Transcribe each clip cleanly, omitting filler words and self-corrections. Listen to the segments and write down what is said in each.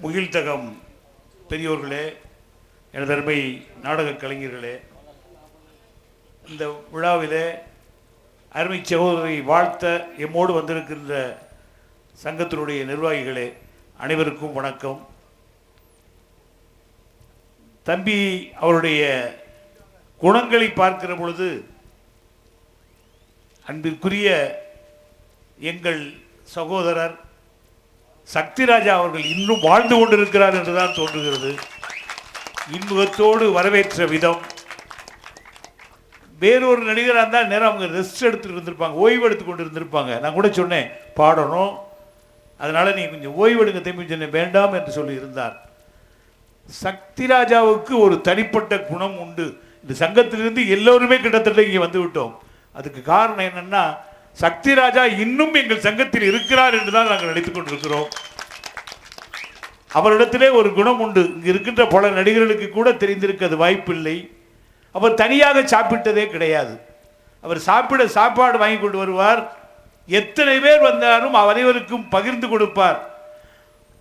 முகில்தகம் பெரியோர்களே, எனது அருமை நாடக கலைஞர்களே, இந்த விழாவிலே அருமை சகோதரி வாழ்த்த எம்மோடு வந்திருக்கின்ற சங்கத்தினுடைய நிர்வாகிகளே, அனைவருக்கும் வணக்கம். தம்பி அவருடைய குணங்களை பார்க்கிற பொழுது அன்பிற்குரிய எங்கள் சகோதரர் சக்திராஜா அவர்கள் இன்னும் வாழ்ந்து கொண்டிருக்கிறார் என்றுதான் தோன்றுகிறது. இன்முகத்தோடு வரவேற்ற விதம், வேறொரு நடிகராக இருந்தால் நேரம் அவங்க ரெஸ்ட் எடுத்துட்டு இருந்திருப்பாங்க, ஓய்வு எடுத்து கொண்டு இருந்திருப்பாங்க. நான் கூட சொன்னேன் பாடணும், அதனால நீ கொஞ்சம் ஓய்வு எடுங்க தம்பி சொன்னேன், வேண்டாம் என்று சொல்லி இருந்தார். சக்திராஜாவுக்கு ஒரு தனிப்பட்ட குணம் உண்டு. இந்த சங்கத்திலிருந்து எல்லோருமே கிட்டத்தட்ட இங்கே வந்து விட்டோம். அதுக்கு காரணம் என்னன்னா, சக்திராஜா இன்னும் எங்கள் சங்கத்தில் இருக்கிறார் என்றுதான் நாங்கள் நினைத்துக் கொண்டிருக்கிறோம். அவரிடத்திலே ஒரு குணம் உண்டு, இங்கு இருக்கின்ற பல நடிகர்களுக்கு கூட தெரிந்திருக்க அது வாய்ப்பில்லை. அவர் தனியாக சாப்பிட்டதே கிடையாது. அவர் சாப்பாடு வாங்கி கொண்டு வருவார். எத்தனை பேர் வந்தாலும் அனைவருக்கும் பகிர்ந்து கொடுப்பார்.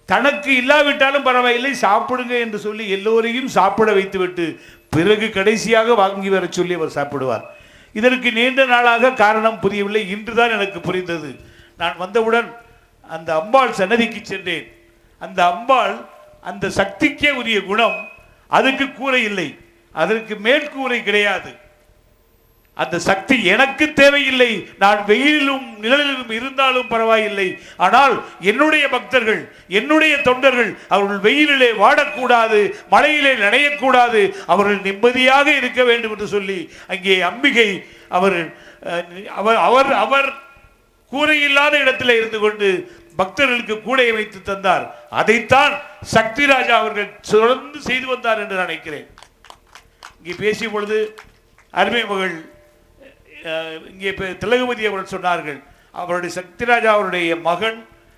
தனக்கு இல்லாவிட்டாலும் பரவாயில்லை, சாப்பிடுங்க என்று சொல்லி எல்லோரையும் சாப்பிட வைத்துவிட்டு பிறகு கடைசியாக வாங்கி வர சொல்லி அவர் சாப்பிடுவார். இதற்கு நீண்ட நாளாக காரணம் புரியவில்லை. இன்றுதான் எனக்கு புரிந்தது. நான் வந்தவுடன் அந்த அம்பாள் சன்னதிக்கு சென்றேன். அந்த அம்பாள், அந்த சக்திக்கே உரிய குணம், அதுக்கு கூரை இல்லை, அதற்கு மேற்கூரை கிடையாது. அந்த சக்தி எனக்கு தேவையில்லை. நான் வெயிலிலும் நிழலிலும் இருந்தாலும் பரவாயில்லை. ஆனால் என்னுடைய பக்தர்கள், என்னுடைய தொண்டர்கள், அவர்கள் வெயிலிலே வாடக்கூடாது, மழையிலே நனையக்கூடாது, அவர்கள் நிம்மதியாக இருக்க வேண்டும் என்று சொல்லி அங்கே அம்பிகை அவர் அவர் கூரை இல்லாத இடத்தில் இருந்து கொண்டு பக்தர்களுக்கு கூடையை வைத்து தந்தார். அதைத்தான் சக்திராஜா அவர்கள் தொடர்ந்து செய்து வந்தார் என்று நான் நினைக்கிறேன். இங்கே பேசிய பொழுது அருமை மகள் இங்கே திலகவதி அவர்கள் சொன்னார்கள், அவருடைய சக்திராஜா அவருடைய மகன்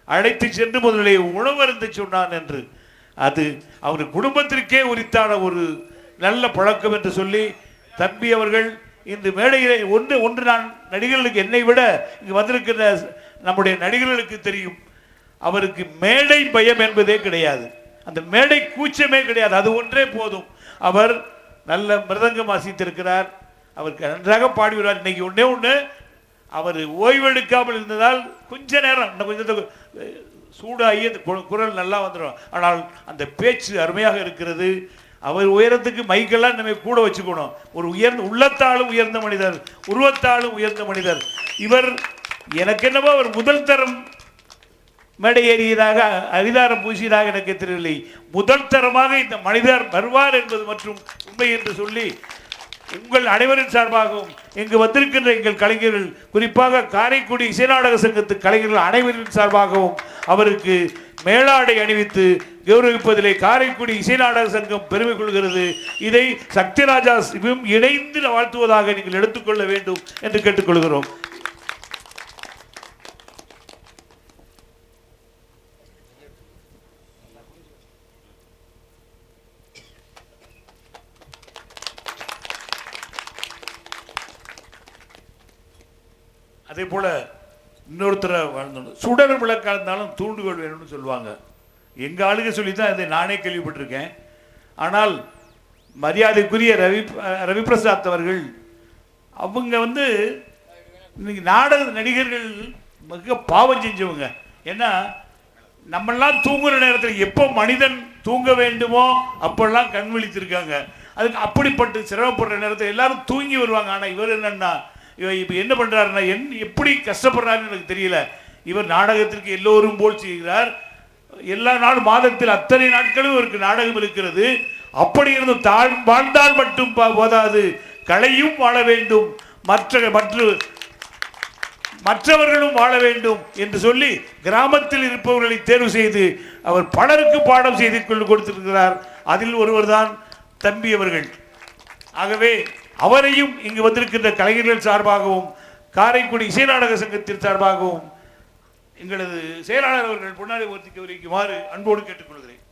அழைத்து சென்று முதலே உணவருந்து சொன்னான் என்று. அது அவர் குடும்பத்திற்கே உரித்தான ஒரு நல்ல பழக்கம் என்று சொல்லி தம்பி அவர்கள் இந்த மேடையிலே ஒன்று நான் நடிகர்களுக்கு, என்னை விட இங்கு வந்திருக்கிற நம்முடைய நடிகர்களுக்கு தெரியும், அவருக்கு மேடை பயம் என்பதே கிடையாது. அந்த மேடை கூச்சமே கிடையாது, அது ஒன்றே போதும். அவர் நல்ல மிருதங்கம் வாசித்திருக்கிறார், அவருக்கு நன்றாக பாடிவிடுவார். இன்னைக்கு ஒன்று அவர் ஓய்வெடுக்காமல் இருந்ததால் கொஞ்ச நேரம் இன்னும் கொஞ்சம் சூடாகி அந்த குரல் நல்லா வந்துடும். ஆனால் அந்த பேச்சு அருமையாக இருக்கிறது. அவர் உயரத்துக்கு மைக்கெல்லாம் நம்ம கூட வச்சுக்கணும். ஒரு உள்ளத்தாலும் உயர்ந்த மனிதர், உருவத்தாலும் உயர்ந்த மனிதர். இவர் எனக்கு என்னவோ அவர் முதல் தரம் மேடை ஏறியதாக அரிதாரம் பூசியதாக எனக்கு தெரியவில்லை. முதல் தரமாக இந்த மனிதர் வருவார் என்பது மற்றும் உண்மை என்று சொல்லி உங்கள் அனைவரின் சார்பாகவும் இங்கு வந்திருக்கின்ற எங்கள் கலைஞர்கள், குறிப்பாக காரைக்குடி இசைநாடக சங்கத்து கலைஞர்கள் அனைவரின் சார்பாகவும் அவருக்கு மேலாடை அணிவித்து கௌரவிப்பதிலே காரைக்குடி இசைநாடக சங்கம் பெருமை கொள்கிறது. இதை சக்திராஜா இணைந்து வாழ்த்துவதாக நீங்கள் எடுத்துக்கொள்ள வேண்டும் என்று கேட்டுக்கொள்கிறோம். அதே போல இன்னொருத்தரை வாழ்ந்தோம், சுடர் விளக்காக இருந்தாலும் தூண்டுகோல் வேணும்னு சொல்லுவாங்க. எங்கள் ஆளுக சொல்லி தான் இதை நானே கேள்விப்பட்டிருக்கேன். ஆனால் மரியாதைக்குரிய ரவிபிரசாத் அவர்கள், அவங்க இன்னைக்கு நாடக நடிகர்கள் மிக பாவம் செஞ்சவங்க. ஏன்னா நம்மெல்லாம் தூங்குற நேரத்தில் எப்போ மனிதன் தூங்க வேண்டுமோ அப்பெல்லாம் கண் விழித்திருக்காங்க. அதுக்கு அப்படிப்பட்டு சிரமப்படுற நேரத்தில் எல்லாரும் தூங்கி வருவாங்க. ஆனால் இவர் என்னன்னா, இப்போ என்ன பண்ணுறாருன்னா, எப்படி கஷ்டப்படுறாருன்னு எனக்கு தெரியல. இவர் நாடகத்திற்கு எல்லோரும் போல் செய்கிறார். எல்லா நாளும் மாதத்தில் அத்தனை நாட்களும் இவருக்கு நாடகம் இருக்கிறது. அப்படி இருந்தும் வாழ்ந்தால் மட்டும் போதாது, கலையும் வாழ வேண்டும், மற்றவர்களும் வாழ வேண்டும் என்று சொல்லி கிராமத்தில் இருப்பவர்களை தேர்வு செய்து அவர் பலருக்கு பாடம் செய்து கொடுத்திருக்கிறார். அதில் ஒருவர் தான் தம்பி அவர்கள். ஆகவே அவரையும் இங்கு வந்திருக்கின்ற கலைஞர்கள் சார்பாகவும் காரைக்குடி இசைநாடக சங்கத்தின் சார்பாகவும் எங்களது செயலாளர் அவர்கள் பொன்னாடை ஊர்த்திக்கு வைக்குமாறு அன்போடு கேட்டுக்கொள்கிறேன்.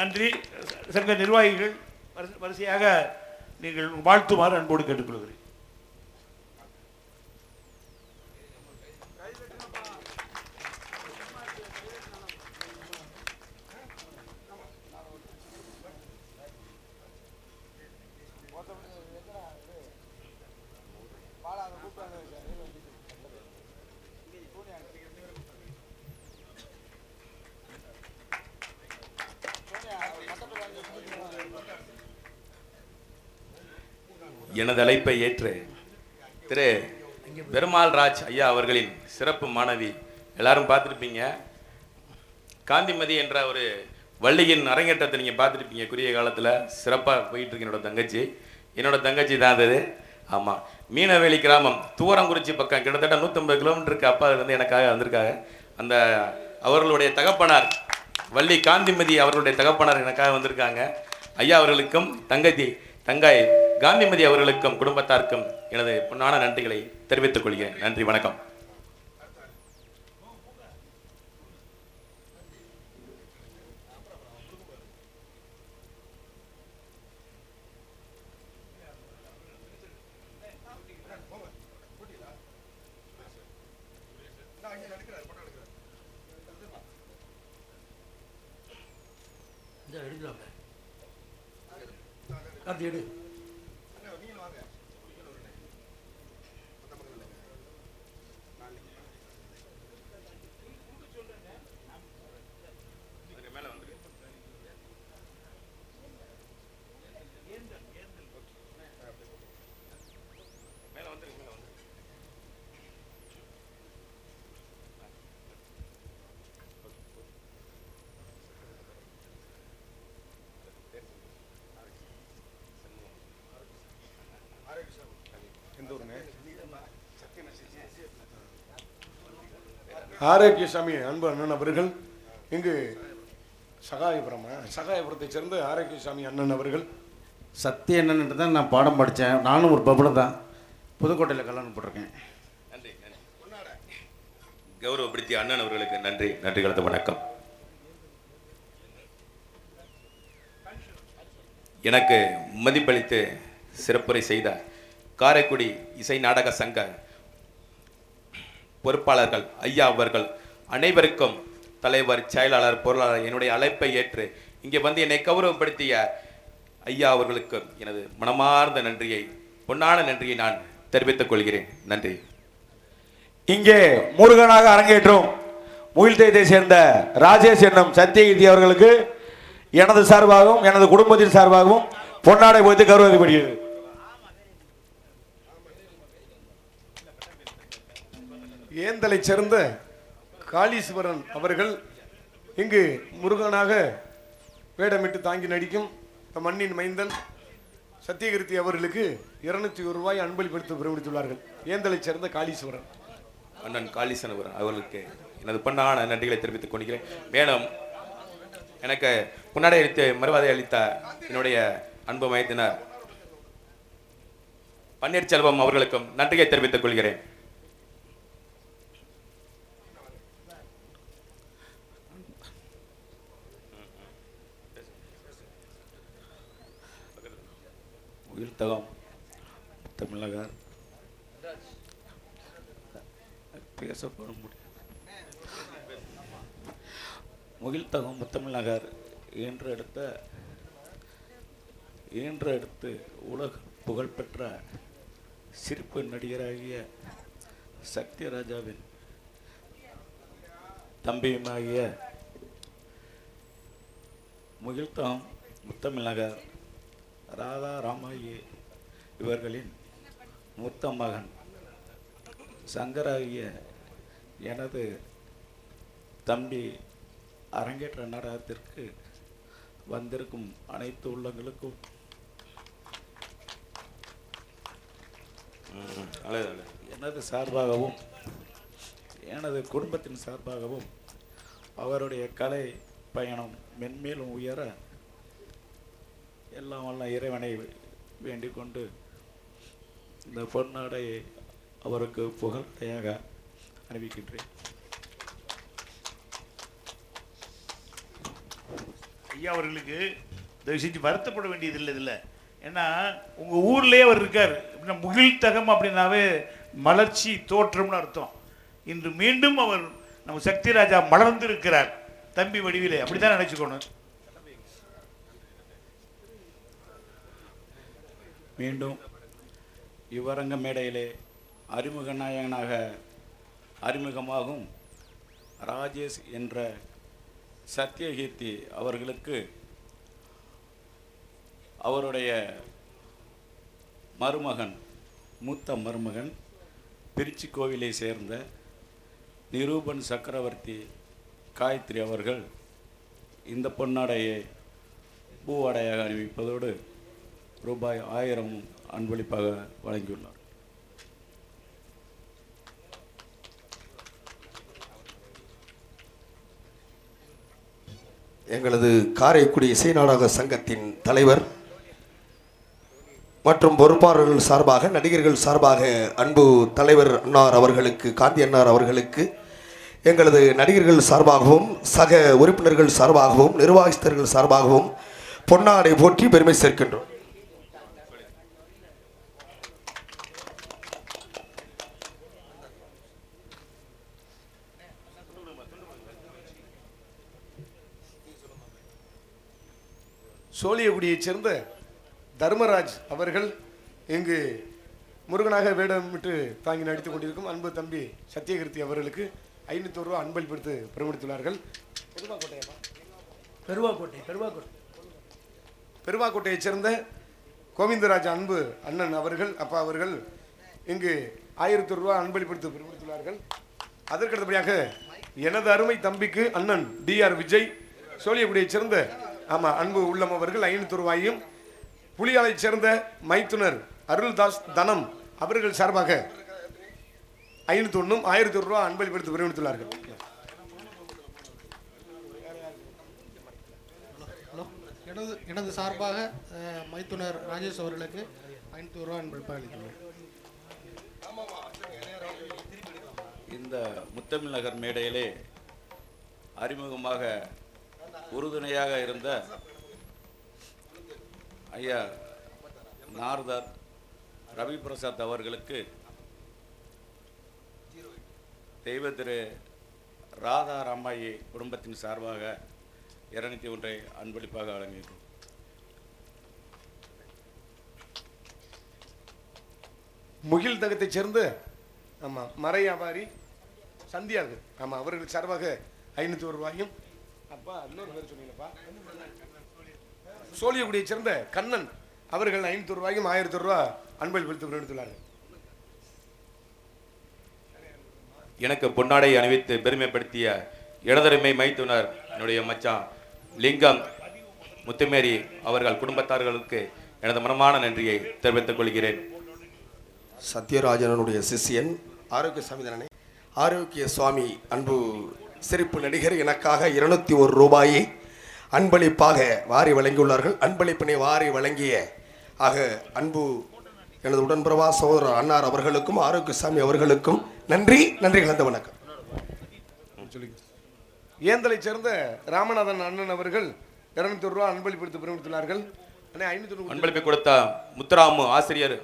நன்றி. சங்க நிர்வாகிகள் வரிசையாக நீங்கள் வாழ்த்துமாறு அன்போடு கேட்டுக்கொள்கிறேன். எனது அழைப்பை ஏற்று திரு பெருமாள் ராஜ் ஐயா அவர்களின் சிறப்பு மாணவி, எல்லாரும் பார்த்துருப்பீங்க, காந்திமதி என்ற ஒரு வள்ளியின் அரங்கேற்றத்தை நீங்கள் பார்த்துருப்பீங்க. குறுகிய காலத்தில் சிறப்பாக போயிட்டுருக்கு. என்னோட தங்கச்சி தான் அது. ஆமாம், மீனவேலி கிராமம் தூரங்குறிச்சி பக்கம் கிட்டத்தட்ட 150 கிலோமீட்டருக்கு அப்பா வந்து எனக்காக வந்திருக்காங்க. அந்த அவர்களுடைய தகப்பனார் வள்ளி காந்திமதி அவர்களுடைய தகப்பனார் எனக்காக வந்திருக்காங்க. ஐயா அவர்களுக்கும் தங்காய் காந்திமதி அவர்களுக்கும் குடும்பத்தாருக்கும் எனது பொன்னான நன்றிகளை தெரிவித்துக் கொள்கிறேன். நன்றி, வணக்கம். ஆரோக்கியசாமி அன்பு அண்ணன் அவர்கள் இங்கு சகாயபுரத்தை சேர்ந்த ஆரோக்கியசாமி அண்ணன் அவர்கள். சத்திய அண்ணன் தான் நான் பாடம் படித்தேன். நானும் ஒரு பபுளை தான் புதுக்கோட்டையில் கல்யாணம் போட்டிருக்கேன். நன்றி. கௌரவப்படுத்திய அண்ணன் அவர்களுக்கு நன்றி. நன்றி கலந்த வணக்கம். எனக்கு மதிப்பளித்து சிறப்புரை செய்த காரைக்குடி இசை நாடக சங்க பொறுப்பாளர்கள் ஐயா அவர்கள் அனைவருக்கும், தலைவர், செயலாளர், பொருளாளர், என்னுடைய அழைப்பை ஏற்று இங்கே வந்து என்னை கௌரவப்படுத்திய ஐயா அவர்களுக்கு எனது மனமார்ந்த நன்றியை, பொன்னான நன்றியை நான் தெரிவித்துக் கொள்கிறேன். நன்றி. இங்கே முருகனாக அரங்கேற்றும் முகில்தேயத்தை சேர்ந்த ராஜேஷ் என்னும் சத்தியகீர்த்தி அவர்களுக்கு எனது சார்பாகவும் எனது குடும்பத்தின் சார்பாகவும் பொன்னாடை வைத்து கௌரவிக்கப்படுகிறது. ஏந்தலை சேர்ந்த காளீஸ்வரன் அவர்கள் இங்கு முருகனாக வேடமிட்டு தாங்கி நடிக்கும் மண்ணின் மைந்தன் சத்தியகீர்த்தி அவர்களுக்கு 201 ரூபாய் அன்பளிப்படுத்த பிரமித்துள்ளார்கள். ஏந்தலை சேர்ந்த காளீஸ்வரன் அண்ணன் காளீஸ்வரன் அவர்களுக்கு எனது பொன்னான நன்றிகளை தெரிவித்துக் கொள்கிறேன். மேலும் எனக்கு முன்னாடி அளித்து மறுவாதை அளித்த என்னுடைய அன்பு மைத்தினர் பன்னீர்செல்வம் அவர்களுக்கும் நன்றியை தெரிவித்துக் கொள்கிறேன். முகில்தகம் தமிழகர் பேசப்பட முடியும். முகில்தகம் முத்தமிழ்நகர் ஈன்றெடுத்து உலக புகழ்பெற்ற சிரிப்பு நடிகராகிய சத்யராஜாவின் தம்பியுமாகிய முகில்தகம் முத்தமிழ்நகர் ராதா ராமாயி இவர்களின் மூத்த மகன் சங்கராகிய எனது தம்பி அரங்கேற்ற நாடகத்திற்கு வந்திருக்கும் அனைத்து உள்ளங்களுக்கும் எனது சார்பாகவும் எனது குடும்பத்தின் சார்பாகவும் அவருடைய கலை பயணம் மென்மேலும் உயர எல்லாம் வல்ல இறைவனை வேண்டிக் கொண்டு இந்த பொன்னாடையை அவருக்கு புகழ்டையாக அறிவிக்கின்றேன். ஐயா அவர்களுக்கு தயவு செஞ்சு வருத்தப்பட வேண்டியது இல்லை இதில். ஏன்னா உங்கள் ஊர்லேயே அவர் இருக்கார். முகில்தகம் அப்படின்னாவே மலர்ச்சி தோற்றம்னு அர்த்தம். இன்று மீண்டும் அவர் நம்ம சக்திராஜா மலர்ந்து இருக்கிறார் தம்பி வடிவிலே, அப்படித்தான் நினைச்சுக்கணும். மீண்டும் இவ்வரங்க மேடையிலே அறிமுக நாயகனாக அறிமுகமாகும் ராஜேஷ் என்ற சத்தியகீர்த்தி அவர்களுக்கு அவருடைய மருமகன், மூத்த மருமகன், திருச்சி கோவிலை சேர்ந்த நிரூபன் சக்கரவர்த்தி காயத்ரி அவர்கள் இந்த பொன்னாடையை பூவாடையாக அணிவிப்பதோடு ரூபாய் 1000 அன்பளிப்பாக வழங்கியுள்ளார். எங்களது காரைக்குடி இசை நாடக சங்கத்தின் தலைவர் மற்றும் பொறுப்பாளர்கள் சார்பாக, நடிகர்கள் சார்பாக அன்பு தலைவர் அன்னார் அவர்களுக்கு, காந்தி அன்னார் அவர்களுக்கு எங்களது நடிகர்கள் சார்பாகவும் சக உறுப்பினர்கள் சார்பாகவும் நிர்வாகஸ்தர்கள் சார்பாகவும் பொன்னாடை போற்றி பெருமை சேர்க்கின்றோம். சோழியகுடியைச் சேர்ந்த தர்மராஜ் அவர்கள் இங்கு முருகனாக வேடமிட்டு தாங்கி நடித்துக் கொண்டிருக்கும் அன்பு தம்பி சத்தியகிருத்தி அவர்களுக்கு 500 ரூபா அன்பளிப்படுத்து பெருமெடுத்துள்ளார்கள். பெருவாக்கோட்டையைச் சேர்ந்த கோவிந்தராஜ் அன்பு அண்ணன் அவர்கள், அப்பா அவர்கள் இங்கு 1000 ரூபா அன்பளிப்படுத்து பெருமெடுத்துள்ளார்கள். அதற்கடுத்தபடியாக எனது அருமை தம்பிக்கு அண்ணன் DR விஜய் சோழியகுடியைச் சேர்ந்த அன்பு உள்ளம் அவர்கள் 500 ரூபாயும், புலியாலைச் சேர்ந்த மைத்துனர் அருள்தாஸ் தனம் அவர்கள் சார்பாக 501 1000 ரூபா அன்பளிப்படுத்தி பெருமெடுத்துள்ளார்கள். எனது சார்பாக மைத்துனர் ராஜேஷ் அவர்களுக்கு 500 ரூபா அன்பளிப்பாக அளித்துள்ளேன். இந்த முத்தமிழ் நகர் மேடையிலே அறிமுகமாக உறுதுணையாக இருந்த ஐயா நாரதர் ரவி பிரசாத் அவர்களுக்கு தெய்வ திரு ராதா ராமாயி குடும்பத்தின் சார்பாக 201 அன்பளிப்பாக வழங்குகிறோம். முகில் தகத்தைச் சேர்ந்த மர வியாபாரி சந்தியாகு அவர்கள் சார்பாக 500 ரூபாயும், அப்பா இன்னொரு பேர் சொன்னீங்கப்பா, சோழியகுடியைச் சேர்ந்த கண்ணன் அவர்கள் 500 ரூபாயும் 1000 ரூபா அன்பளிப்படுத்தி பெருமெடுத்துள்ளார்கள். எனக்கு பொன்னாடை அணிவித்து பெருமைப்படுத்திய இடதருமை மைத்துனர் என்னுடைய மச்சான் லிங்கம் முத்துமேரி அவர்கள் குடும்பத்தார்களுக்கு எனது மனமான நன்றியை தெரிவித்துக் கொள்கிறேன். சத்யராஜனுடைய சிஷியன் ஆரோக்கிய சாமி ஆரோக்கிய சுவாமி அன்பு சிரிப்பு நடிகர் எனக்காக 201 ரூபாயை அன்பளிப்பாக வாரி வழங்கியுள்ளார்கள். அன்பளிப்பினை வாரி வழங்கிய அன்பு எனது உடன்பிறவா சகோதரர் அன்னார் அவர்களுக்கும் ஆரோக்கியசாமி அவர்களுக்கும் நன்றி கலந்த வணக்கம். ஏந்தலைச் சேர்ந்த ராமநாதன் அண்ணன் அவர்கள் 200 ரூபா அன்பளிப்படுத்தி பெருமெடுத்துள்ளார்கள். அன்பளிப்பை கொடுத்த முத்துராமு ஆசிரியர்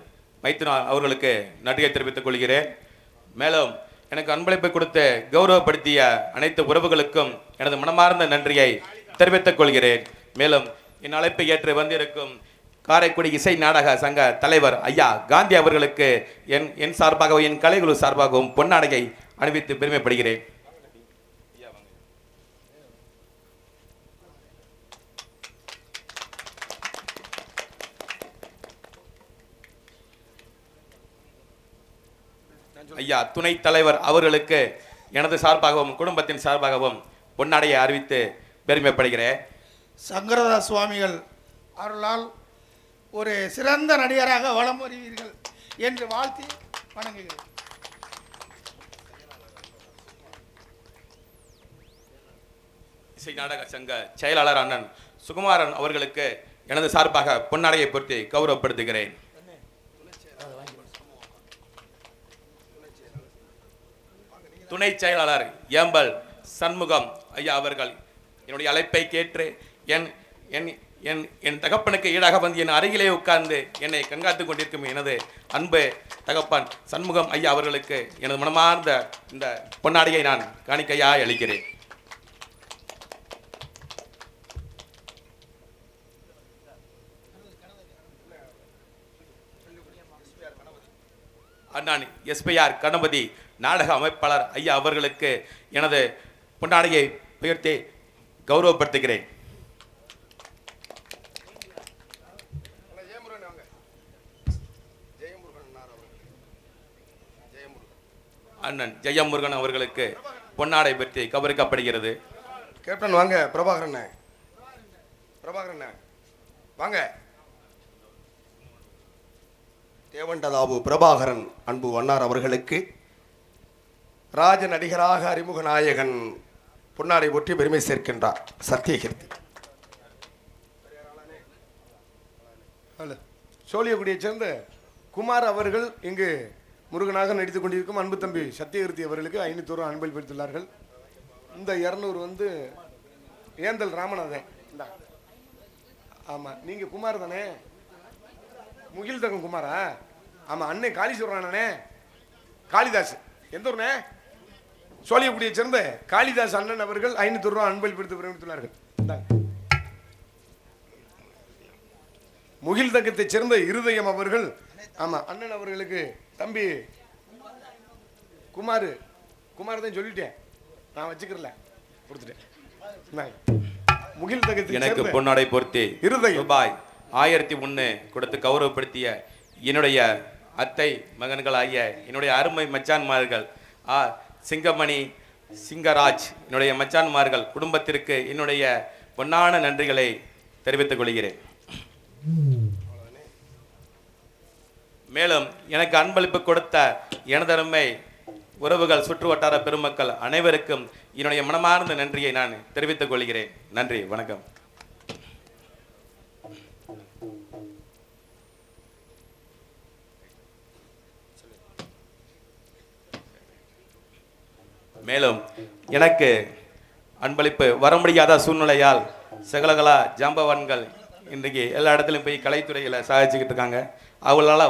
மைத்துனா அவர்களுக்கு நன்றியை தெரிவித்துக் கொள்கிறேன். மேலும் எனக்கு அன்பளிப்பை கொடுத்து கௌரவப்படுத்திய அனைத்து உறவுகளுக்கும் எனது மனமார்ந்த நன்றியை தெரிவித்துக் கொள்கிறேன். மேலும் என் அழைப்பை ஏற்று வந்திருக்கும் காரைக்குடி இசை நாடக சங்க தலைவர் ஐயா காந்தி அவர்களுக்கு என் சார்பாகவும் என் கலைக்குழு சார்பாகவும் பொன்னாடையை அணிவித்து பெருமைப்படுகிறேன். ஐயா துணை தலைவர் அவர்களுக்கு எனது சார்பாகவும் குடும்பத்தின் சார்பாகவும் பொன்னாடையை அறிவித்து பெருமைப்படுகிறேன். சங்கரதாஸ் சுவாமிகள் அருளால் ஒரு சிறந்த நடிகராக வலம் வருவீர்கள் என்று வாழ்த்தி வணங்குகிறேன். இசை நாடக சங்க செயலாளர் அண்ணன் சுகுமாரன் அவர்களுக்கு எனது சார்பாக பொன்னாடையை பொருத்தி கௌரவப்படுத்துகிறேன். துணை செயலாளர் ஏம்பல் சண்முகம் ஐயா அவர்கள் என்னுடைய அழைப்பை கேட்டு என் தகப்பனுக்கு ஈடாக வந்து என் அருகிலே உட்கார்ந்து என்னை கண்காத்து கொண்டிருக்கும் எனது அன்பு தகப்பன் சண்முகம் ஐயா அவர்களுக்கு எனது மனமார்ந்த இந்த பொன்னாடியை நான் காணிக்கையாய் அளிக்கிறேன். அண்ணான் SPR கணபதி நாடக அமைப்பாளர் ஐயா அவர்களுக்கு எனது பொன்னாடையை உயர்த்தி கௌரவப்படுத்துகிறேன். அண்ணன் ஜெயமுருகன் அவர்களுக்கு பொன்னாடை பெற்று கௌரவிக்கப்படுகிறது. கேப்டன் வாங்க. பிரபாகரன் வாங்க. தேவண்டதாவு பிரபாகரன் அன்பு அன்னார் அவர்களுக்கு ராஜ நடிகராக அறிமுக நாயகன் பொன்னாடை போற்றி பெருமை சேர்க்கின்றார் சத்தியகீர்த்தி. சோழியக்குடியைச் சேர்ந்த குமார் அவர்கள் இங்கு முருகனாக நடித்துக் கொண்டிருக்கும் அன்பு தம்பி சத்தியகீர்த்தி அவர்களுக்கு 500 ரூபா அன்பளிப்படுத்தியுள்ளார்கள். இந்த 200 வந்து ஏந்தல் ராமநாதன். ஆமாம், நீங்கள் குமார் தானே? முகில் தங்கம் குமாரா? ஆமாம், அண்ணன் காளீஸ்வரனே. காளிதாஸ் எந்த ஊர்னே? சோழியக்குடியை சேர்ந்த காளிதாஸ் அண்ணன் அவர்கள் 500 ரூபா அன்பளிப்படுத்தி பிரமித்துள்ளார்கள். முகில் தங்கத்தை சேர்ந்த இருதயம் அவர்கள், ஆமாம், அண்ணன் அவர்களுக்கு தம்பி குமார் தான் சொல்லிட்டேன், நான் வச்சுக்கிறல, கொடுத்துட்டேன். முகில் தங்கத்தை எனக்கு பொன்னாடை பொருத்தி இருதயம் ரூபாய் 1001 கொடுத்து கௌரவப்படுத்திய என்னுடைய அத்தை மகன்களாகிய என்னுடைய அருமை மச்சான்மார்கள் சிங்கமணி, சிங்கராஜ், என்னுடைய மச்சான்மார்கள் குடும்பத்திற்கு என்னுடைய பொன்னான நன்றிகளை தெரிவித்துக் கொள்கிறேன். மேலும் எனக்கு அன்பளிப்பு கொடுத்த எனதருமை உறவுகள், சுற்று வட்டார பெருமக்கள் அனைவருக்கும் என்னுடைய மனமார்ந்த நன்றியை நான் தெரிவித்துக் கொள்கிறேன். நன்றி, வணக்கம். மேலும் எனக்கு அன்பளிப்பு வர முடியாத சூழ்நிலையால் சகலகலா ஜாம்பவான்கள் இன்றைக்கு எல்லா இடத்துலையும் போய் கலைத்துறையில் சாதிச்சுக்கிட்டு இருக்காங்க. அவங்களால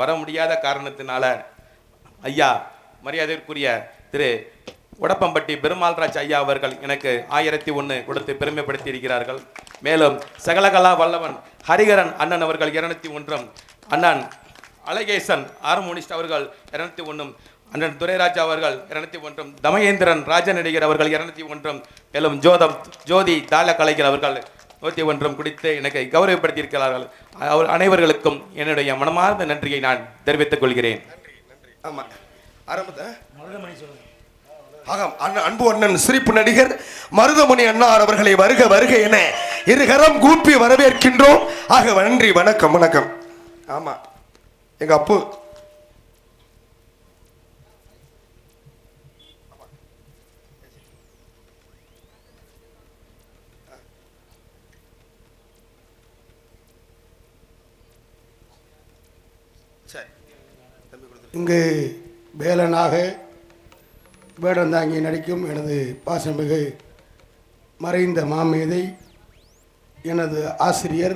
வர முடியாத காரணத்தினால ஐயா மரியாதைக்குரிய திரு உடப்பம்பட்டி பெருமாள்ராஜ் ஐயா அவர்கள் எனக்கு 1001 கொடுத்து பெருமைப்படுத்தி இருக்கிறார்கள். மேலும் சகலகலா வல்லவன் ஹரிகரன் அண்ணன் அவர்கள் 201, அண்ணன் அழகேசன் ஹார்மோனிஸ்ட் அவர்கள் 201, அண்ணன் துரைராஜா அவர்கள் 201, தமயேந்திரன் ராஜநடிகர் அவர்கள் 201, மேலும் ஜோதி தாள கலைஞர் அவர்கள் 101 குடித்து எனக்கு கௌரவப்படுத்தியிருக்கிறார்கள். அவர் அனைவர்களுக்கும் என்னுடைய மனமார்ந்த நன்றியை நான் தெரிவித்துக் கொள்கிறேன். ஆமா, அன்பு அண்ணன் சிரிப்பு நடிகர் மருதமணி அண்ணார் அவர்களை வருக வருக என இருகரம் கூப்பி வரவேற்கின்றோம். ஆக நன்றி, வணக்கம் வணக்கம். ஆமா, எங்க அப்பு இங்கு வேலனாக வேடந்தாங்கி நடிக்கும் எனது பாசமிகு மறைந்த மாமேதை எனது ஆசிரியர்.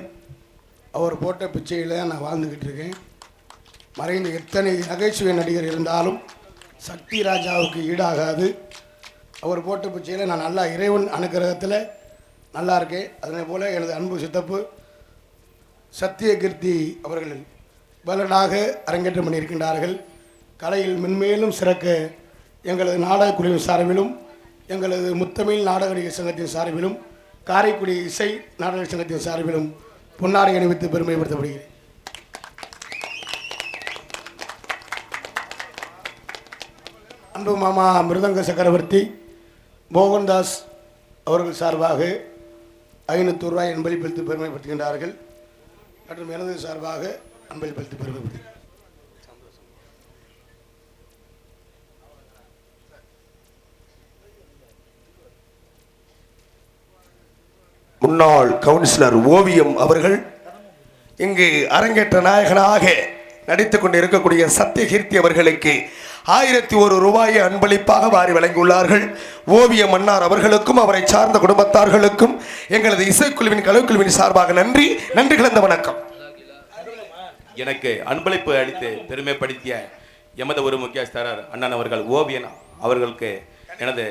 அவர் போட்ட பிச்சையில் நான் வாழ்ந்துக்கிட்டு இருக்கேன். மறைந்த எத்தனை நகைச்சுவை நடிகர் இருந்தாலும் சக்தி ராஜாவுக்கு ஈடாகாது. அவர் போட்ட பிச்சையில் நான் நல்லா இறைவன் அனுக்கிரகத்தில் நல்லா இருக்கேன். அதே போல் எனது அன்பு சித்தப்பு சத்தியகீர்த்தி அவர்கள் பலனாக அரங்கேற்றம் பண்ணியிருக்கின்றார்கள். கலையில் மென்மேலும் சிறக்க எங்களது நாடக குழுவின் சார்பிலும் எங்களது முத்தமிழ் நாடக நடிகர் சங்கத்தின் சார்பிலும் காரைக்குடி இசை நாடக சங்கத்தின் சார்பிலும் பொன்னாடை அணிவித்து பெருமைப்படுத்தப்படுகிறேன். அன்பு மாமா மிருதங்க சக்கரவர்த்தி மோகன்தாஸ் அவர்கள் சார்பாக 500 ரூபாய் அன்பளிப்பளித்து பெருமைப்படுத்துகின்றார்கள். மற்றும் எனது சார்பாக அன்பளிப்பளித்து பெருமைப்படுத்தி முன்னாள் கவுன்சிலர் ஓவியம் அவர்கள் இங்கு அரங்கேற்ற நாயகனாக நடித்துக் கொண்டு இருக்கக்கூடிய சத்தியகீர்த்தி அவர்களுக்கு 1001 ரூபாயை அன்பளிப்பாக வாரி வழங்கியுள்ளார்கள். ஓவியம் மன்னார் அவர்களுக்கும் அவரை சார்ந்த குடும்பத்தார்களுக்கும் எங்களது இசைக்குழுவின் கலைக்குழுவின் சார்பாக நன்றி கலந்த வணக்கம். எனக்கு அன்பளிப்பு அளித்து பெருமைப்படுத்திய எமது ஒரு முக்கியஸ்தரர் அண்ணன் அவர்கள் ஓவியன் அவர்களுக்கு எனது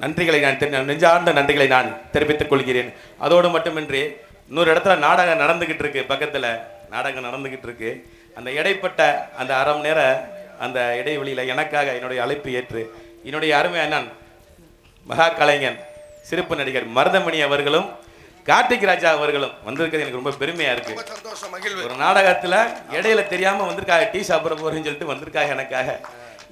நன்றிகளை நான் நெஞ்சார்ந்த நன்றிகளை நான் தெரிவித்துக் கொள்கிறேன். அதோடு மட்டுமின்றி இன்னொரு இடத்துல நாடகம் நடந்துகிட்டு இருக்கு, பக்கத்தில் நாடகம் நடந்துகிட்டு இருக்கு. அந்த இடைப்பட்ட அந்த அரை மணி நேர அந்த இடைவெளியில் எனக்காக என்னுடைய அழைப்பு ஏற்று என்னுடைய அருமை அண்ணன் மகா கலைஞன் சிறப்பு நடிகர் மருதமணி அவர்களும் கார்த்திக் ராஜா அவர்களும் வந்திருக்கிறது எனக்கு ரொம்ப பெருமையா இருக்கு. ஒரு நாடகத்துல இடையில தெரியாம வந்திருக்காங்க, டீ சாப்பிட போறேன்னு சொல்லிட்டு வந்திருக்காங்க எனக்காக.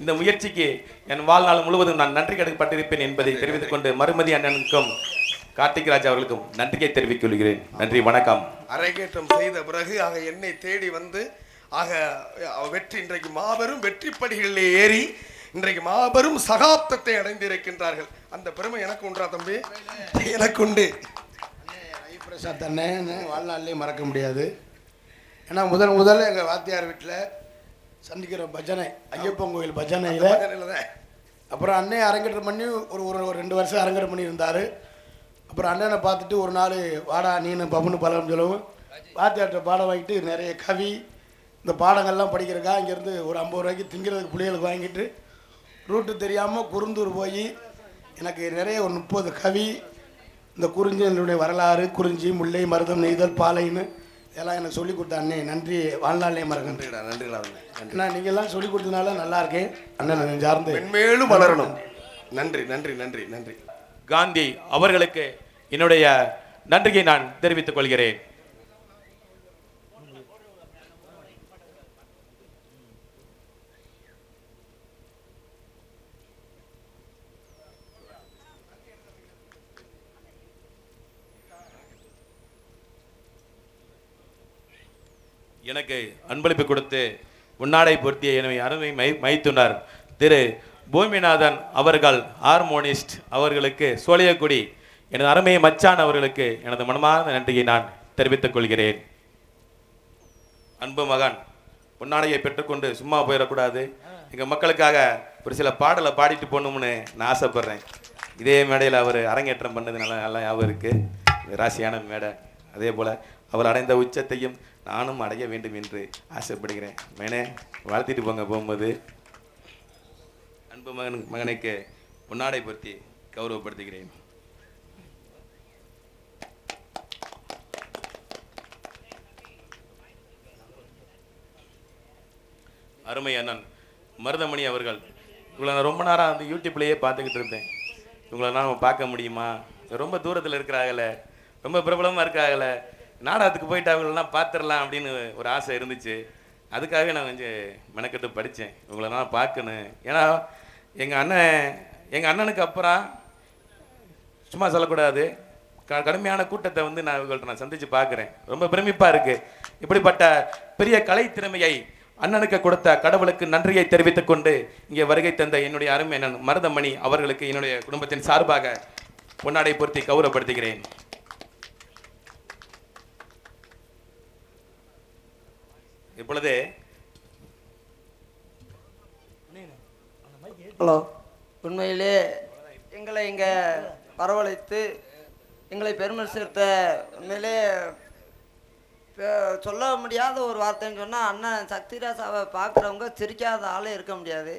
இந்த முயற்சிக்கு என் வாழ்நாள் முழுவதும் நான் நன்றி கடன்பட்டிருப்பேன் என்பதை தெரிவித்துக் கொண்டு மறுமதி அண்ணனுக்கும் கார்த்திக் ராஜ் அவர்களுக்கும் நன்றியை தெரிவித்துக் கொள்கிறேன். நன்றி, வணக்கம். அரங்கேற்றம் செய்த பிறகு ஆக என்னை தேடி வந்து ஆக வெற்றி இன்றைக்கு மாபெரும் வெற்றி படிகளிலே ஏறி இன்றைக்கு மாபெரும் சகாப்தத்தை அடைந்திருக்கின்றார்கள். அந்த பெருமை எனக்கு உண்டா தம்பி? எனக்கு உண்டு. பிரசாத் அண்ணன் வாழ்நாளிலே மறக்க முடியாது. ஏன்னா முதல்ல எங்கள் வாத்தியார் வீட்டில் சந்திக்கிற பஜனை, ஐயப்பன் கோயில் பஜனையில். அப்புறம் அண்ணே அரங்கேற்றம் பண்ணி ஒரு 2 வருஷம் அரங்கேற்றம் பண்ணியிருந்தார். அப்புறம் அண்ணனை பார்த்துட்டு ஒரு நாள் வாடா நீனு பப்புன்னு பழம் சொல்லவும் வாத்தியார்கிட்ட பாடம் வாங்கிட்டு நிறைய கவி இந்த பாடங்கள்லாம் படிக்கிறக்கா இங்கேருந்து ஒரு 50 ரூபாய்க்கு திங்கிறதுக்கு பிள்ளைகளுக்கு வாங்கிட்டு ரூட்டு தெரியாமல் குறுந்தூர் போய் எனக்கு நிறைய ஒரு 30 கவி, இந்த குறிஞ்சினுடைய வரலாறு, குறிஞ்சி, முல்லை, மருதம், நெய்தல், பாலைன்னு இதெல்லாம் எனக்கு சொல்லிக் கொடுத்த அண்ணே. நன்றி, வாழ்நாளே மறக்கின்றேன். நன்றிகளா அண்ணா நீங்கள்லாம் சொல்லிக் கொடுத்ததுனால நல்லா இருக்கேன் அண்ணன் சார்ந்து மென்மேலும் வளரணும். நன்றி நன்றி நன்றி நன்றி. காந்தி அவர்களுக்கு என்னுடைய நன்றியை நான் தெரிவித்துக் கொள்கிறேன். எனக்கு அன்பளிப்பு கொடுத்து உன்னாடை பொருத்திய எனவே அருமை மைத்துனர் திரு பூமிநாதன் அவர்கள் ஹார்மோனிஸ்ட் அவர்களுக்கு சோழியக்குடி எனது அருமை மச்சான் அவர்களுக்கு எனது மனமார்ந்த நன்றியை நான் தெரிவித்துக் கொள்கிறேன். அன்பு மகன் பொன்னாடையை பெற்றுக்கொண்டு சும்மா போயிடக்கூடாது. எங்கள் மக்களுக்காக ஒரு சில பாடலை பாடிட்டு போகணும்னு நான் ஆசைப்படுறேன். இதே மேடையில் அவர் அரங்கேற்றம் பண்ணது நல்லா ஞாபகம் இருக்குது. ராசியான மேடை. அதே போல் அவர் அடைந்த உச்சத்தையும் நானும் அடைய வேண்டும் என்று ஆசைப்படுகிறேன். மேனே வாழ்த்திட்டு போங்க போகும்போது. அன்பு மகனுக்கு பொன்னாடை பொருத்தி கௌரவப்படுத்துகிறேன். அருமை அண்ணன் மருதமணி அவர்கள், இவங்களை நான் ரொம்ப நேரம் அந்த யூடியூப்லேயே பார்த்துக்கிட்டு இருந்தேன். இவங்களை நான் பார்க்க முடியுமா, ரொம்ப தூரத்தில் இருக்கிறாங்களே, ரொம்ப பிரபலமாக இருக்காங்களே, நாடகத்துக்கு போயிட்டு அவங்களெல்லாம் பார்த்துடலாம் அப்படின்னு ஒரு ஆசை இருந்துச்சு. அதுக்காகவே நான் கொஞ்சம் மெனக்கெட்டு படித்தேன். இவங்களை நான் பார்க்கணும். ஏன்னா எங்கள் அண்ணனுக்கு அப்புறம் சும்மா சொல்லக்கூடாது, கடுமையான கூட்டத்தை வந்து நான் இவங்கள்ட்ட நான் சந்தித்து பார்க்குறேன். ரொம்ப பிரமிப்பாக இருக்குது. இப்படிப்பட்ட பெரிய கலை திறமையை அண்ணனுக்கு கொடுத்த கடவுளுக்கு நன்றியை தெரிவித்துக் கொண்டு இங்கே வருகை தந்த என்னுடைய அருமை அண்ணன் மருதமணி அவர்களுக்கு என்னுடைய குடும்பத்தின் சார்பாக பொன்னாடை பொருத்தி கௌரவப்படுத்துகிறேன். இப்பொழுது ஹலோ, உண்மையிலே எங்களை இங்கே வரவழைத்து எங்களை பெருமை சேர்த்த உண்மையிலே சொல்ல முடியாத ஒரு வார்த்தைன்னு சொன்னால், அண்ணன் சக்திராசாவை பார்க்குறவங்க சிரிக்காத ஆளே இருக்க முடியாது.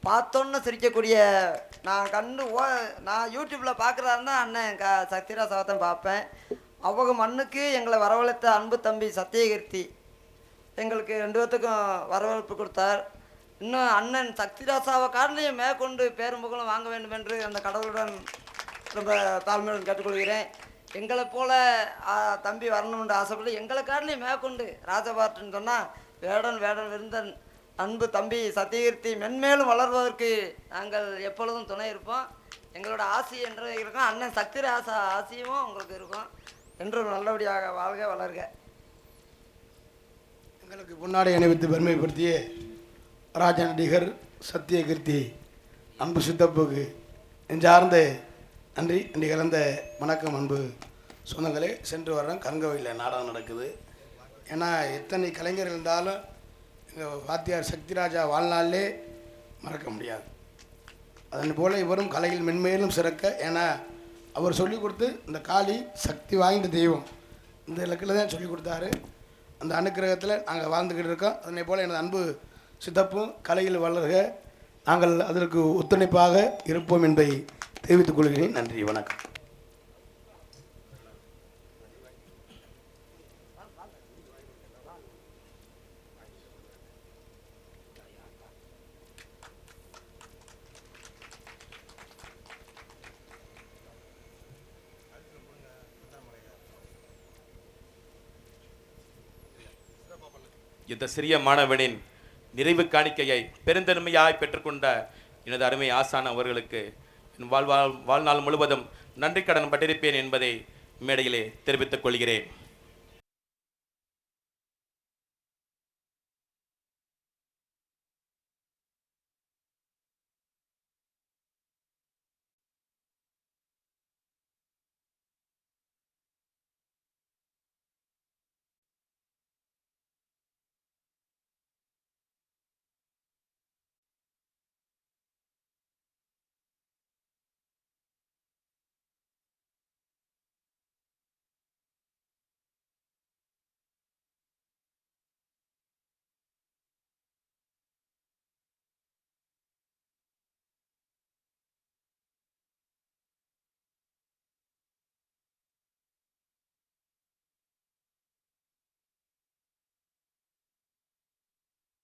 பார்த்தோன்னு சிரிக்கக்கூடிய நான் யூடியூப்பில் பார்க்குறாருன்னா அண்ணன் சக்திராசாவை தான் பார்ப்பேன். அவங்க மண்ணுக்கு எங்களை வரவழைத்த அன்பு தம்பி சத்தியகீர்த்தி எங்களுக்கு 2 பேர்த்துக்கும் வரவேற்பு கொடுத்தார். இன்னும் அண்ணன் சக்திராசாவை காட்டிலையும் மேற்கொண்டு பேரும் புகழும் வாங்க வேண்டும் என்று அந்த கடவுளுடன் ரொம்ப தாழ்மையுடன் கேட்டுக்கொள்கிறேன். எங்களை போல தம்பி வரணும்னு ஆசைப்பட்டு எங்களை காட்டிலையும் மேற்கொண்டு ராஜபாட்டுன்னு சொன்னால் வேடன் விருந்தன் அன்பு தம்பி சத்தியகீர்த்தி மென்மேலும் வளர்வதற்கு நாங்கள் எப்பொழுதும் துணை இருப்போம். எங்களோட ஆசி என்று இருக்கும். அண்ணன் சக்திராசா ஆசியும் உங்களுக்கு இருக்கும். என்றும் நல்லபடியாக வாழ்க வளர்க. எங்களுக்கு பொன்னாடை அணிவித்து பெருமைப்படுத்திய ராஜ நடிகர் சத்தியகீர்த்தி அன்பு சித்தப்புக்கு நெஞ்சார்ந்த நன்றி கலந்த வணக்கம். அன்பு சொந்தங்களே, சென்று வர்றோம். கருங்கோயிலில் நாடகம் நடக்குது. ஏன்னா எத்தனை கலைஞர்கள் இருந்தாலும் எங்கள் வாத்தியார் சக்திராஜா வாழ்நாளிலே மறக்க முடியாது. அதன் போல் இவரும் கலையில் மென்மேலும் சிறக்க, ஏன்னா அவர் சொல்லிக் கொடுத்து இந்த காளி சக்தி வாய்ந்த தெய்வம் இந்த இலக்கில் தான் சொல்லிக் கொடுத்தாரு. அந்த அனுக்கிரகத்தில் நாங்கள் வாழ்ந்துக்கிட்டு இருக்கோம். அதனை போல் எனது அன்பு சித்தப்பும் கலையில் வளர்க, நாங்கள் அதற்கு ஒத்துழைப்பாக இருப்போம் என்பதை தெரிவித்துக் கொள்கிறேன். நன்றி, வணக்கம். இந்த சிறிய மாணவனின் நிறைவு காணிக்கையை பெருந்தன்மையாய் பெற்றுக்கொண்ட எனது அருமை ஆசான் அவர்களுக்கு என் வாழ்நாள் முழுவதும் நன்றி கடன் பட்டிருப்பேன் என்பதை மேடையிலே தெரிவித்துக் கொள்கிறேன்.